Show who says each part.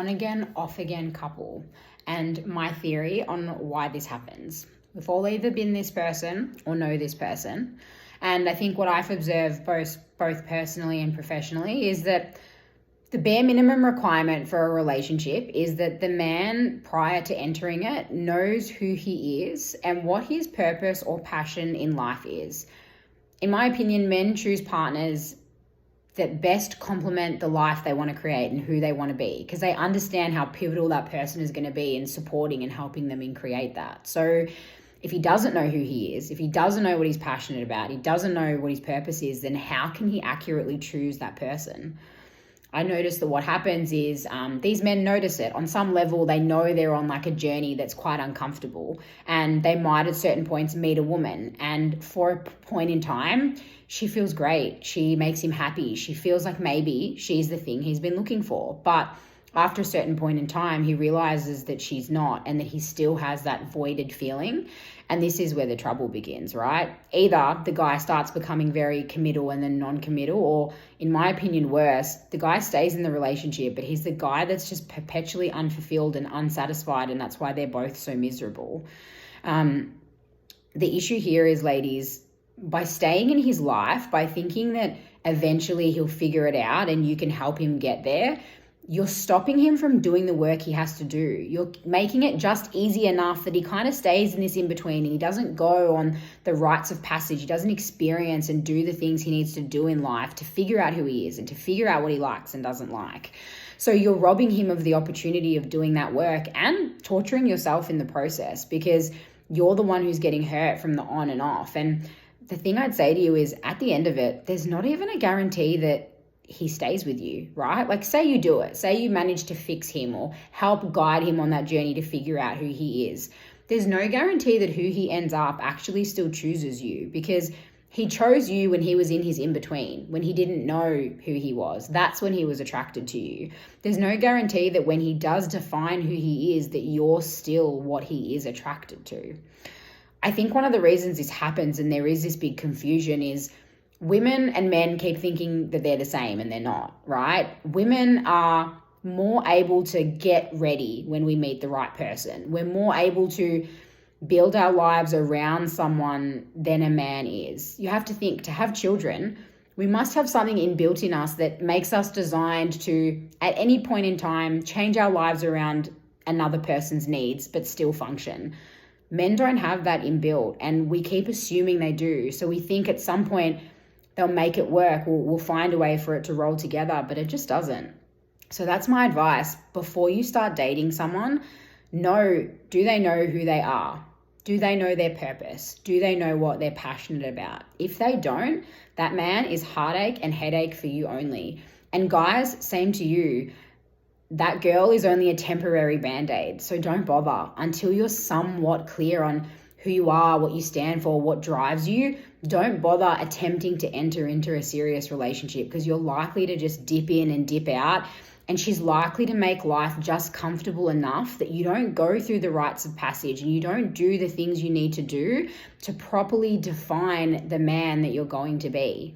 Speaker 1: on-again, off-again couple. And my theory on why this happens. We've all either been this person or know this person. And I think what I've observed both personally and professionally is that the bare minimum requirement for a relationship is that the man, prior to entering it, knows who he is and what his purpose or passion in life is. In my opinion, men choose partners that best complement the life they want to create and who they want to be, because they understand how pivotal that person is going to be in supporting and helping them in create that. So if he doesn't know who he is, if he doesn't know what he's passionate about, he doesn't know what his purpose is, then how can he accurately choose that person? I noticed that what happens is these men notice it. On some level, they know they're on like a journey that's quite uncomfortable, and they might at certain points meet a woman, and for a point in time, she feels great. She makes him happy. She feels like maybe she's the thing he's been looking for. But after a certain point in time, he realizes that she's not, and that he still has that voided feeling. And this is where the trouble begins, right? Either the guy starts becoming very committal and then non-committal, or in my opinion, worse, the guy stays in the relationship, but he's the guy that's just perpetually unfulfilled and unsatisfied, and that's why they're both so miserable. The issue here is, ladies, by staying in his life, by thinking that eventually he'll figure it out and you can help him get there, you're stopping him from doing the work he has to do. You're making it just easy enough that he kind of stays in this in-between, and he doesn't go on the rites of passage. He doesn't experience and do the things he needs to do in life to figure out who he is and to figure out what he likes and doesn't like. So you're robbing him of the opportunity of doing that work and torturing yourself in the process, because you're the one who's getting hurt from the on and off. And the thing I'd say to you is, at the end of it, there's not even a guarantee that he stays with you, right? Like, say you do it, say you manage to fix him or help guide him on that journey to figure out who he is. There's no guarantee that who he ends up actually still chooses you, because he chose you when he was in his in-between, when he didn't know who he was. That's when he was attracted to you. There's no guarantee that when he does define who he is, that you're still what he is attracted to. I think one of the reasons this happens, and there is this big confusion, is women and men keep thinking that they're the same, and they're not, right? Women are more able to get ready when we meet the right person. We're more able to build our lives around someone than a man is. You have to think, to have children, we must have something inbuilt in us that makes us designed to, at any point in time, change our lives around another person's needs, but still function. Men don't have that inbuilt, and we keep assuming they do. So we think at some point they'll make it work. We'll find a way for it to roll together, but it just doesn't. So that's my advice. Before you start dating someone, do they know who they are? Do they know their purpose? Do they know what they're passionate about? If they don't, that man is heartache and headache for you only. And guys, same to you. That girl is only a temporary band-aid. So don't bother until you're somewhat clear on who you are, what you stand for, what drives you. Don't bother attempting to enter into a serious relationship, because you're likely to just dip in and dip out. And she's likely to make life just comfortable enough that you don't go through the rites of passage and you don't do the things you need to do to properly define the man that you're going to be.